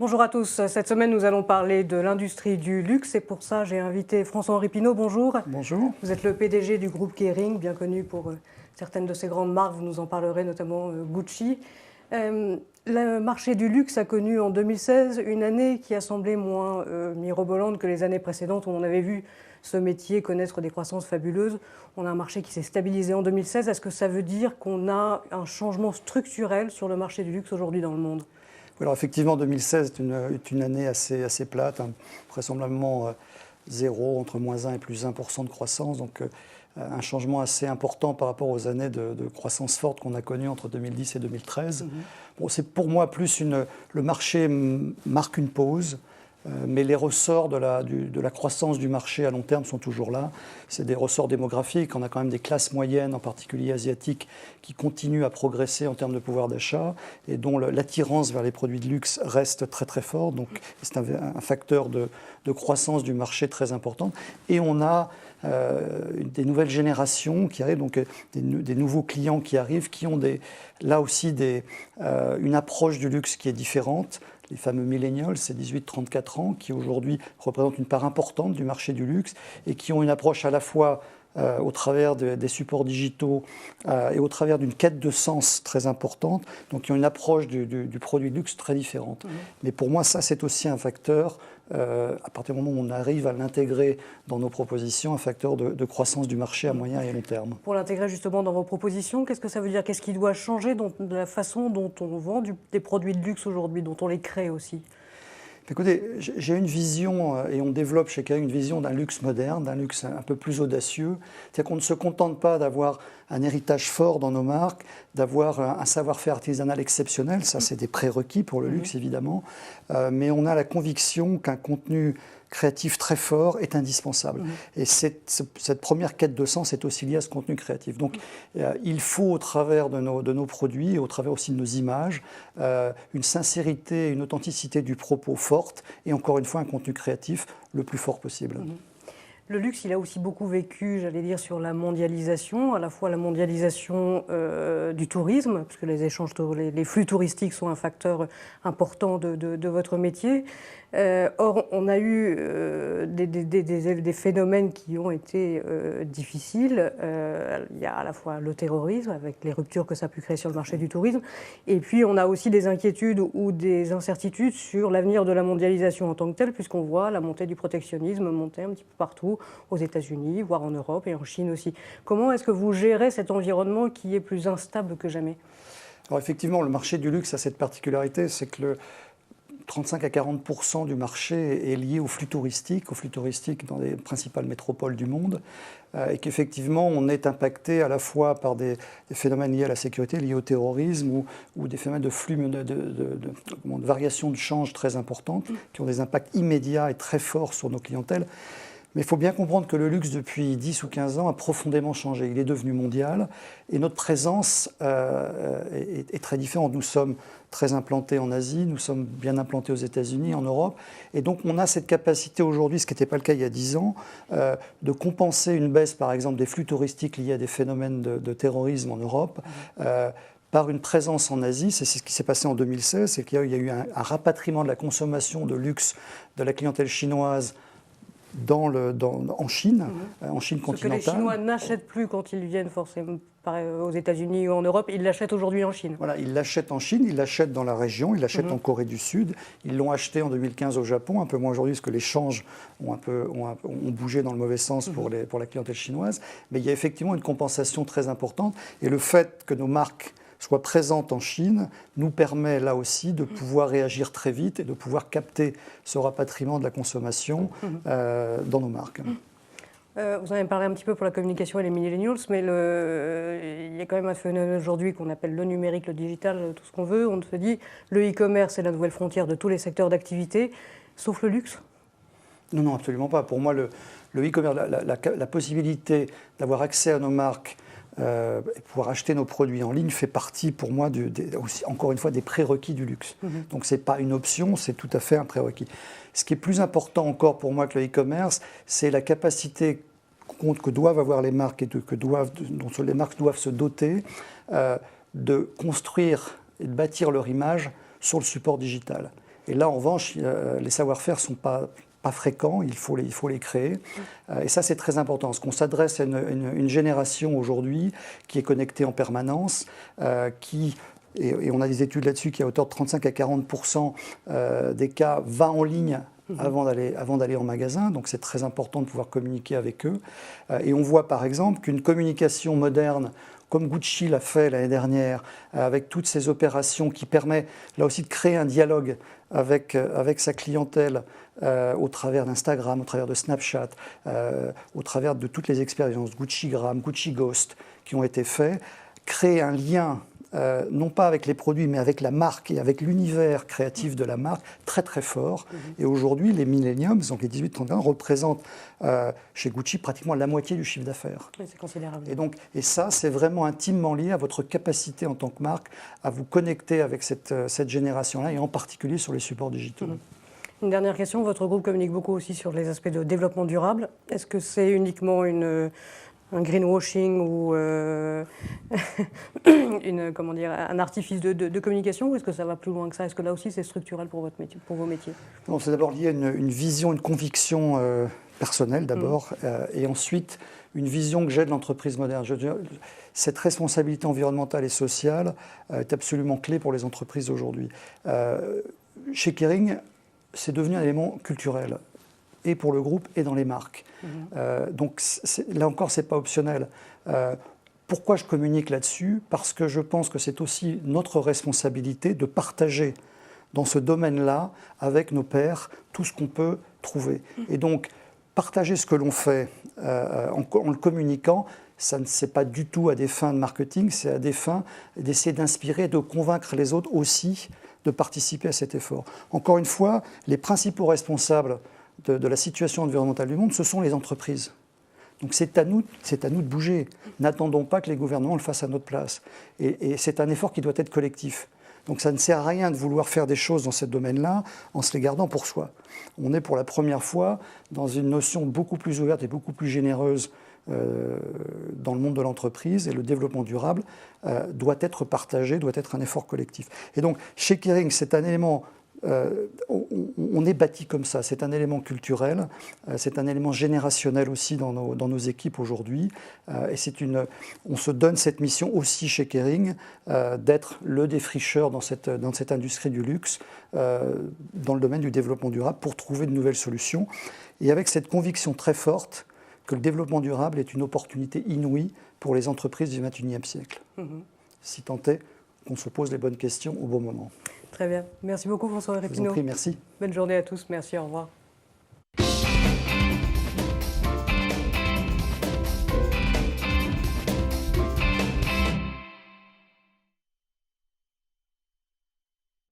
Bonjour à tous. Cette semaine, nous allons parler de l'industrie du luxe et pour ça, j'ai invité François-Henri Pinault. Bonjour. Bonjour. Vous êtes le PDG du groupe Kering, bien connu pour certaines de ses grandes marques. Vous nous en parlerez, notamment Gucci. Le marché du luxe a connu en 2016 une année qui a semblé moins mirobolante que les années précédentes où on avait vu ce métier connaître des croissances fabuleuses. On a un marché qui s'est stabilisé en 2016. Est-ce que ça veut dire qu'on a un changement structurel sur le marché du luxe aujourd'hui dans le monde ? Alors effectivement, 2016 est une année assez plate, hein, vraisemblablement zéro, entre moins 1 et plus 1% de croissance, donc un changement assez important par rapport aux années de croissance forte qu'on a connues entre 2010 et 2013. Bon, c'est pour moi plus le marché marque une pause. Mais les ressorts de la croissance du marché à long terme sont toujours là. C'est des ressorts démographiques. On a quand même des classes moyennes, en particulier asiatiques, qui continuent à progresser en termes de pouvoir d'achat et dont l'attirance vers les produits de luxe reste très très forte. Donc c'est un facteur de croissance du marché très important. Et on a des nouvelles générations qui arrivent, donc des nouveaux clients qui arrivent, qui ont là aussi une approche du luxe qui est différente. Les fameux millennials, c'est 18-34 ans, qui aujourd'hui représentent une part importante du marché du luxe et qui ont une approche à la fois au travers des supports digitaux et au travers d'une quête de sens très importante, donc qui ont une approche du produit de luxe très différente. Mais pour moi, ça, c'est aussi un facteur, à partir du moment où on arrive à l'intégrer dans nos propositions, un facteur de croissance du marché à moyen et long terme. Pour l'intégrer justement dans vos propositions, qu'est-ce que ça veut dire ? Qu'est-ce qui doit changer de la façon dont on vend des produits de luxe aujourd'hui, dont on les crée aussi ? Écoutez, j'ai une vision, et on développe chez Kering une vision d'un luxe moderne, d'un luxe un peu plus audacieux. C'est-à-dire qu'on ne se contente pas d'avoir un héritage fort dans nos marques, d'avoir un savoir-faire artisanal exceptionnel, ça c'est des prérequis pour le luxe évidemment, mais on a la conviction qu'un contenu créatif très fort est indispensable. Et cette première quête de sens est aussi liée à ce contenu créatif. Donc il faut au travers de nos produits, et au travers aussi de nos images, une sincérité, une authenticité du propos forte, et encore une fois un contenu créatif le plus fort possible. Le luxe, il a aussi beaucoup vécu, j'allais dire, sur la mondialisation, à la fois la mondialisation du tourisme, puisque les flux touristiques sont un facteur important de votre métier. Or, on a eu des phénomènes qui ont été difficiles. Il y a à la fois le terrorisme, avec les ruptures que ça a pu créer sur le marché du tourisme, et puis on a aussi des inquiétudes ou des incertitudes sur l'avenir de la mondialisation en tant que telle, puisqu'on voit la montée du protectionnisme monter un petit peu partout, aux États-Unis, voire en Europe et en Chine aussi. Comment est-ce que vous gérez cet environnement qui est plus instable que jamais ? Alors effectivement, le marché du luxe a cette particularité, c'est que 35 à 40% du marché est lié aux flux touristiques dans les principales métropoles du monde, et qu'effectivement on est impacté à la fois par des phénomènes liés à la sécurité, liés au terrorisme ou des phénomènes de flux, de variations de change très importantes qui ont des impacts immédiats et très forts sur nos clientèles. Mais il faut bien comprendre que le luxe, depuis 10 ou 15 ans, a profondément changé. Il est devenu mondial et notre présence est très différente. Nous sommes très implantés en Asie, nous sommes bien implantés aux États-Unis, en Europe. Et donc on a cette capacité aujourd'hui, ce qui n'était pas le cas il y a 10 ans, de compenser une baisse, par exemple, des flux touristiques liés à des phénomènes de terrorisme en Europe. Par une présence en Asie, c'est ce qui s'est passé en 2016, c'est qu'il y a eu un rapatriement de la consommation de luxe de la clientèle chinoise en Chine, en Chine continentale. Ce que les Chinois n'achètent plus quand ils viennent forcément aux États-Unis ou en Europe, ils l'achètent aujourd'hui en Chine. Voilà, ils l'achètent en Chine, ils l'achètent dans la région, ils l'achètent en Corée du Sud, ils l'ont acheté en 2015 au Japon, un peu moins aujourd'hui parce que les changes ont bougé dans le mauvais sens pour la clientèle chinoise, mais il y a effectivement une compensation très importante et le fait que nos marques soient présentes en Chine nous permet là aussi de pouvoir réagir très vite et de pouvoir capter ce rapatriement de la consommation dans nos marques. Vous en avez parlé un petit peu pour la communication et les millennials, mais il y a quand même un phénomène aujourd'hui qu'on appelle le numérique, le digital, tout ce qu'on veut. On se dit le e-commerce est la nouvelle frontière de tous les secteurs d'activité, sauf le luxe. Non, absolument pas. Pour moi, le e-commerce, la possibilité d'avoir accès à nos marques, et pouvoir acheter nos produits en ligne fait partie pour moi, encore une fois, des prérequis du luxe. Donc ce n'est pas une option, c'est tout à fait un prérequis. Ce qui est plus important encore pour moi que le e-commerce, c'est la capacité que doivent avoir les marques et dont les marques doivent se doter de construire et de bâtir leur image sur le support digital. Et là, en revanche, les savoir-faire ne sont pas fréquents, il faut les créer. Et ça, c'est très important, parce qu'on s'adresse à une génération aujourd'hui qui est connectée en permanence, et on a des études là-dessus, qui à hauteur de 35 à 40% des cas va en ligne avant d'aller en magasin. Donc c'est très important de pouvoir communiquer avec eux. Et on voit par exemple qu'une communication moderne, comme Gucci l'a fait l'année dernière, avec toutes ces opérations qui permettent là aussi de créer un dialogue avec sa clientèle au travers d'Instagram, au travers de Snapchat, au travers de toutes les expériences Guccigram, Gucci Ghost qui ont été faits, créer un lien non pas avec les produits, mais avec la marque et avec l'univers créatif de la marque, très très fort. Et aujourd'hui, les millenniums, donc les 18-31, représentent chez Gucci pratiquement la moitié du chiffre d'affaires. Oui, c'est considérable. Et ça, c'est vraiment intimement lié à votre capacité en tant que marque à vous connecter avec cette génération-là, et en particulier sur les supports digitaux. Une dernière question, votre groupe communique beaucoup aussi sur les aspects de développement durable. Est-ce que c'est uniquement un greenwashing ou un artifice de communication, ou est-ce que ça va plus loin que ça? Est-ce que là aussi c'est structurel pour vos métiers? Non, c'est d'abord lié à une vision, une conviction personnelle d'abord, et ensuite une vision que j'ai de l'entreprise moderne. Cette responsabilité environnementale et sociale est absolument clé pour les entreprises d'aujourd'hui. Chez Kering, c'est devenu un élément culturel, et pour le groupe et dans les marques. Donc là encore, ce n'est pas optionnel. Pourquoi je communique là-dessus? Parce que je pense que c'est aussi notre responsabilité de partager dans ce domaine-là avec nos pairs tout ce qu'on peut trouver. Et donc, partager ce que l'on fait en le communiquant, ça ne c'est pas du tout à des fins de marketing, c'est à des fins d'essayer d'inspirer, de convaincre les autres aussi de participer à cet effort. Encore une fois, les principaux responsables de la situation environnementale du monde, ce sont les entreprises. Donc c'est à nous de bouger. N'attendons pas que les gouvernements le fassent à notre place. Et c'est un effort qui doit être collectif. Donc ça ne sert à rien de vouloir faire des choses dans ce domaine-là en se les gardant pour soi. On est pour la première fois dans une notion beaucoup plus ouverte et beaucoup plus généreuse dans le monde de l'entreprise, et le développement durable doit être partagé, doit être un effort collectif. Et donc chez Kering, c'est un élément, on est bâti comme ça, c'est un élément culturel, c'est un élément générationnel aussi dans nos équipes aujourd'hui, et on se donne cette mission aussi chez Kering d'être le défricheur dans cette industrie du luxe, dans le domaine du développement durable, pour trouver de nouvelles solutions, et avec cette conviction très forte que le développement durable est une opportunité inouïe pour les entreprises du XXIe siècle. Si tant est qu'on se pose les bonnes questions au bon moment. Très bien. Merci beaucoup, François Répinaud. Je vous en prie, merci. Bonne journée à tous. Merci, au revoir.